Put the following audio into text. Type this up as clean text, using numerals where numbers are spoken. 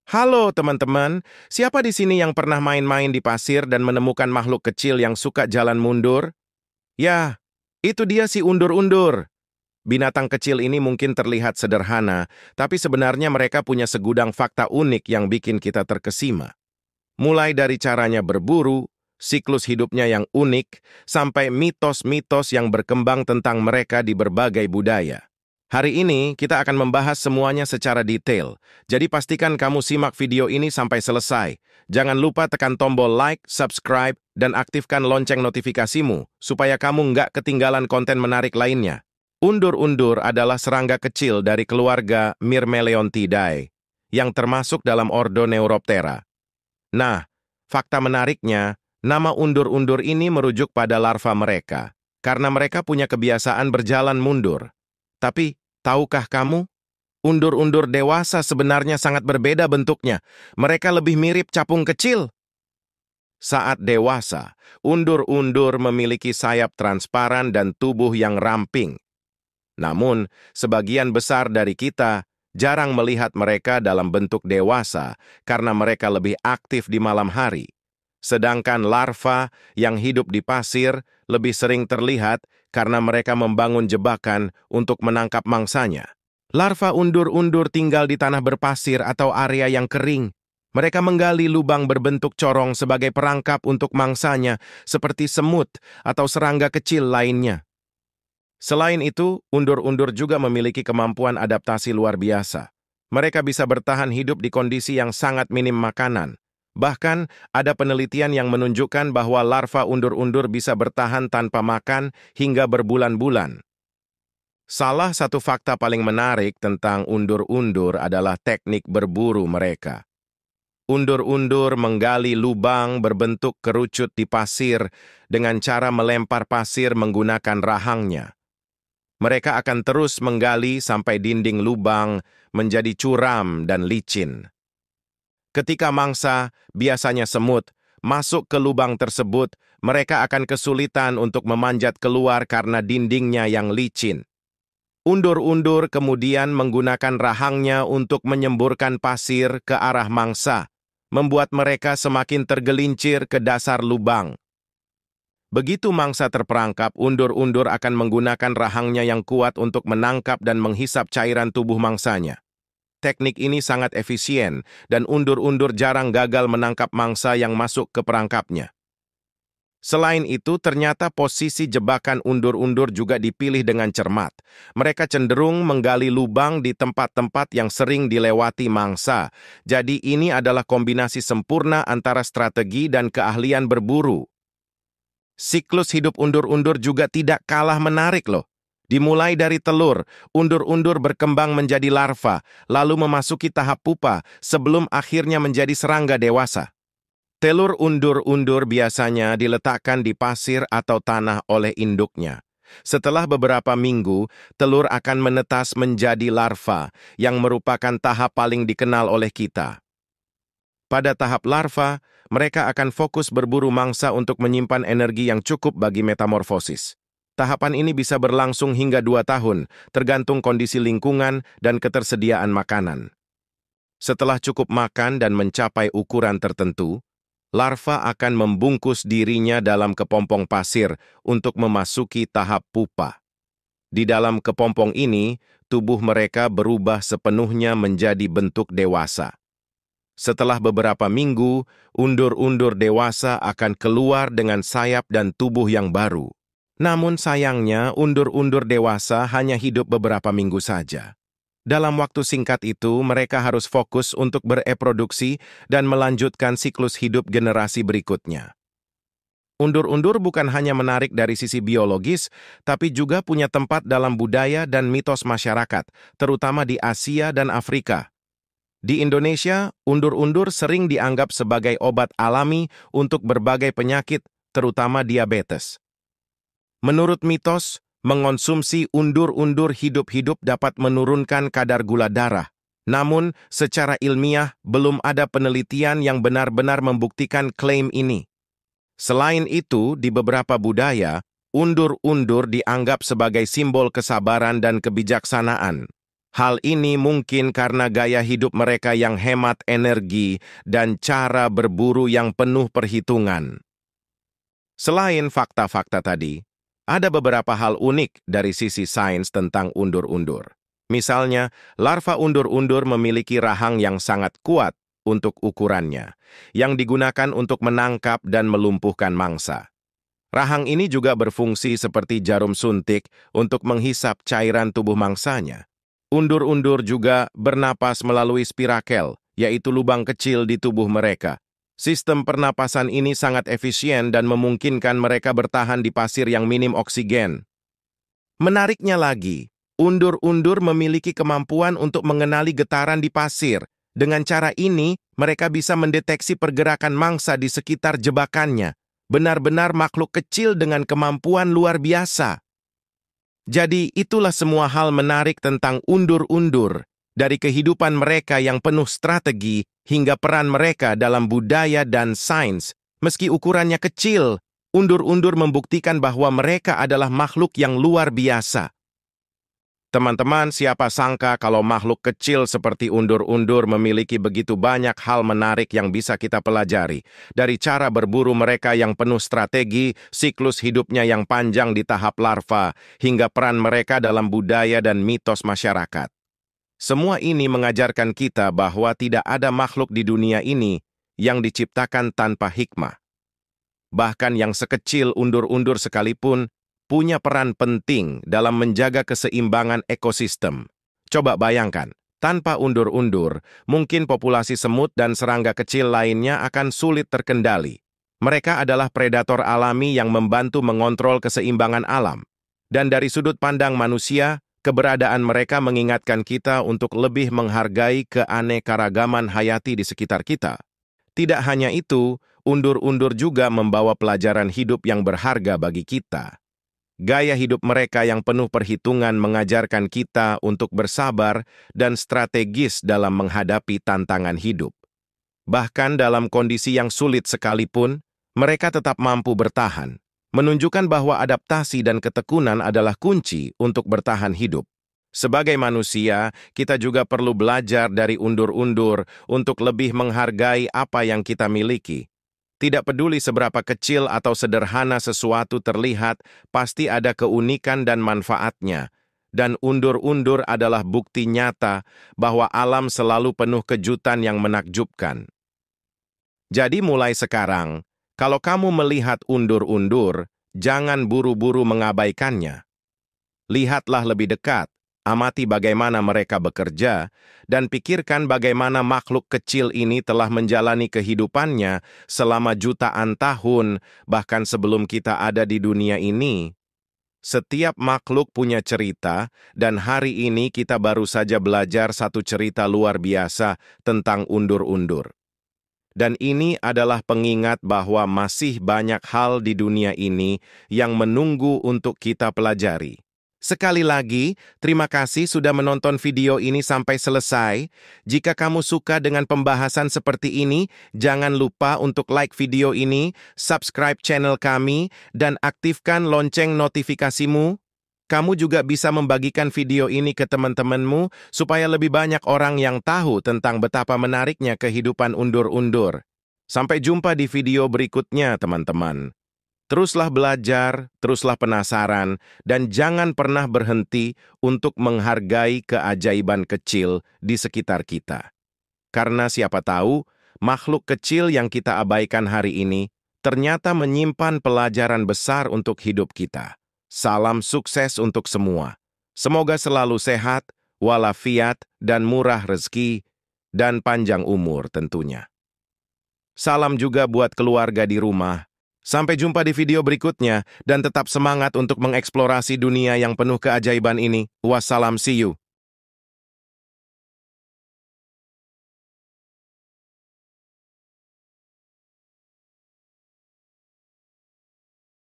Halo teman-teman, siapa di sini yang pernah main-main di pasir dan menemukan makhluk kecil yang suka jalan mundur? Ya, itu dia si undur-undur. Binatang kecil ini mungkin terlihat sederhana, tapi sebenarnya mereka punya segudang fakta unik yang bikin kita terkesima. Mulai dari caranya berburu, siklus hidupnya yang unik, sampai mitos-mitos yang berkembang tentang mereka di berbagai budaya. Hari ini kita akan membahas semuanya secara detail, jadi pastikan kamu simak video ini sampai selesai. Jangan lupa tekan tombol like, subscribe, dan aktifkan lonceng notifikasimu, supaya kamu nggak ketinggalan konten menarik lainnya. Undur-undur adalah serangga kecil dari keluarga Myrmeleontidae, yang termasuk dalam ordo Neuroptera. Nah, fakta menariknya, nama undur-undur ini merujuk pada larva mereka, karena mereka punya kebiasaan berjalan mundur. Tapi, tahukah kamu? Undur-undur dewasa sebenarnya sangat berbeda bentuknya. Mereka lebih mirip capung kecil. Saat dewasa, undur-undur memiliki sayap transparan dan tubuh yang ramping. Namun, sebagian besar dari kita jarang melihat mereka dalam bentuk dewasa karena mereka lebih aktif di malam hari. Sedangkan larva yang hidup di pasir lebih sering terlihat karena mereka membangun jebakan untuk menangkap mangsanya. Larva undur-undur tinggal di tanah berpasir atau area yang kering. Mereka menggali lubang berbentuk corong sebagai perangkap untuk mangsanya, seperti semut atau serangga kecil lainnya. Selain itu, undur-undur juga memiliki kemampuan adaptasi luar biasa. Mereka bisa bertahan hidup di kondisi yang sangat minim makanan. Bahkan, ada penelitian yang menunjukkan bahwa larva undur-undur bisa bertahan tanpa makan hingga berbulan-bulan. Salah satu fakta paling menarik tentang undur-undur adalah teknik berburu mereka. Undur-undur menggali lubang berbentuk kerucut di pasir dengan cara melempar pasir menggunakan rahangnya. Mereka akan terus menggali sampai dinding lubang menjadi curam dan licin. Ketika mangsa, biasanya semut, masuk ke lubang tersebut, mereka akan kesulitan untuk memanjat keluar karena dindingnya yang licin. Undur-undur kemudian menggunakan rahangnya untuk menyemburkan pasir ke arah mangsa, membuat mereka semakin tergelincir ke dasar lubang. Begitu mangsa terperangkap, undur-undur akan menggunakan rahangnya yang kuat untuk menangkap dan menghisap cairan tubuh mangsanya. Teknik ini sangat efisien, dan undur-undur jarang gagal menangkap mangsa yang masuk ke perangkapnya. Selain itu, ternyata posisi jebakan undur-undur juga dipilih dengan cermat. Mereka cenderung menggali lubang di tempat-tempat yang sering dilewati mangsa. Jadi ini adalah kombinasi sempurna antara strategi dan keahlian berburu. Siklus hidup undur-undur juga tidak kalah menarik loh. Dimulai dari telur, undur-undur berkembang menjadi larva, lalu memasuki tahap pupa sebelum akhirnya menjadi serangga dewasa. Telur undur-undur biasanya diletakkan di pasir atau tanah oleh induknya. Setelah beberapa minggu, telur akan menetas menjadi larva, yang merupakan tahap paling dikenal oleh kita. Pada tahap larva, mereka akan fokus berburu mangsa untuk menyimpan energi yang cukup bagi metamorfosis. Tahapan ini bisa berlangsung hingga 2 tahun, tergantung kondisi lingkungan dan ketersediaan makanan. Setelah cukup makan dan mencapai ukuran tertentu, larva akan membungkus dirinya dalam kepompong pasir untuk memasuki tahap pupa. Di dalam kepompong ini, tubuh mereka berubah sepenuhnya menjadi bentuk dewasa. Setelah beberapa minggu, undur-undur dewasa akan keluar dengan sayap dan tubuh yang baru. Namun sayangnya, undur-undur dewasa hanya hidup beberapa minggu saja. Dalam waktu singkat itu, mereka harus fokus untuk bereproduksi dan melanjutkan siklus hidup generasi berikutnya. Undur-undur bukan hanya menarik dari sisi biologis, tapi juga punya tempat dalam budaya dan mitos masyarakat, terutama di Asia dan Afrika. Di Indonesia, undur-undur sering dianggap sebagai obat alami untuk berbagai penyakit, terutama diabetes. Menurut mitos, mengonsumsi undur-undur hidup-hidup dapat menurunkan kadar gula darah. Namun, secara ilmiah, belum ada penelitian yang benar-benar membuktikan klaim ini. Selain itu, di beberapa budaya, undur-undur dianggap sebagai simbol kesabaran dan kebijaksanaan. Hal ini mungkin karena gaya hidup mereka yang hemat energi dan cara berburu yang penuh perhitungan. Selain fakta-fakta tadi, ada beberapa hal unik dari sisi sains tentang undur-undur. Misalnya, larva undur-undur memiliki rahang yang sangat kuat untuk ukurannya, yang digunakan untuk menangkap dan melumpuhkan mangsa. Rahang ini juga berfungsi seperti jarum suntik untuk menghisap cairan tubuh mangsanya. Undur-undur juga bernapas melalui spirakel, yaitu lubang kecil di tubuh mereka. Sistem pernapasan ini sangat efisien dan memungkinkan mereka bertahan di pasir yang minim oksigen. Menariknya lagi, undur-undur memiliki kemampuan untuk mengenali getaran di pasir. Dengan cara ini, mereka bisa mendeteksi pergerakan mangsa di sekitar jebakannya. Benar-benar makhluk kecil dengan kemampuan luar biasa. Jadi, itulah semua hal menarik tentang undur-undur, dari kehidupan mereka yang penuh strategi hingga peran mereka dalam budaya dan sains. Meski ukurannya kecil, undur-undur membuktikan bahwa mereka adalah makhluk yang luar biasa. Teman-teman, siapa sangka kalau makhluk kecil seperti undur-undur memiliki begitu banyak hal menarik yang bisa kita pelajari. Dari cara berburu mereka yang penuh strategi, siklus hidupnya yang panjang di tahap larva, hingga peran mereka dalam budaya dan mitos masyarakat. Semua ini mengajarkan kita bahwa tidak ada makhluk di dunia ini yang diciptakan tanpa hikmah. Bahkan yang sekecil undur-undur sekalipun punya peran penting dalam menjaga keseimbangan ekosistem. Coba bayangkan, tanpa undur-undur, mungkin populasi semut dan serangga kecil lainnya akan sulit terkendali. Mereka adalah predator alami yang membantu mengontrol keseimbangan alam. Dan dari sudut pandang manusia, keberadaan mereka mengingatkan kita untuk lebih menghargai keanekaragaman hayati di sekitar kita. Tidak hanya itu, undur-undur juga membawa pelajaran hidup yang berharga bagi kita. Gaya hidup mereka yang penuh perhitungan mengajarkan kita untuk bersabar dan strategis dalam menghadapi tantangan hidup. Bahkan dalam kondisi yang sulit sekalipun, mereka tetap mampu bertahan, menunjukkan bahwa adaptasi dan ketekunan adalah kunci untuk bertahan hidup. Sebagai manusia, kita juga perlu belajar dari undur-undur untuk lebih menghargai apa yang kita miliki. Tidak peduli seberapa kecil atau sederhana sesuatu terlihat, pasti ada keunikan dan manfaatnya. Dan undur-undur adalah bukti nyata bahwa alam selalu penuh kejutan yang menakjubkan. Jadi mulai sekarang, kalau kamu melihat undur-undur, jangan buru-buru mengabaikannya. Lihatlah lebih dekat. Amati bagaimana mereka bekerja, dan pikirkan bagaimana makhluk kecil ini telah menjalani kehidupannya selama jutaan tahun, bahkan sebelum kita ada di dunia ini. Setiap makhluk punya cerita, dan hari ini kita baru saja belajar satu cerita luar biasa tentang undur-undur. Dan ini adalah pengingat bahwa masih banyak hal di dunia ini yang menunggu untuk kita pelajari. Sekali lagi, terima kasih sudah menonton video ini sampai selesai. Jika kamu suka dengan pembahasan seperti ini, jangan lupa untuk like video ini, subscribe channel kami, dan aktifkan lonceng notifikasimu. Kamu juga bisa membagikan video ini ke teman-temanmu supaya lebih banyak orang yang tahu tentang betapa menariknya kehidupan undur-undur. Sampai jumpa di video berikutnya, teman-teman. Teruslah belajar, teruslah penasaran, dan jangan pernah berhenti untuk menghargai keajaiban kecil di sekitar kita. Karena siapa tahu, makhluk kecil yang kita abaikan hari ini ternyata menyimpan pelajaran besar untuk hidup kita. Salam sukses untuk semua. Semoga selalu sehat, walafiat, dan murah rezeki, dan panjang umur tentunya. Salam juga buat keluarga di rumah. Sampai jumpa di video berikutnya, dan tetap semangat untuk mengeksplorasi dunia yang penuh keajaiban ini. Wassalam, see you.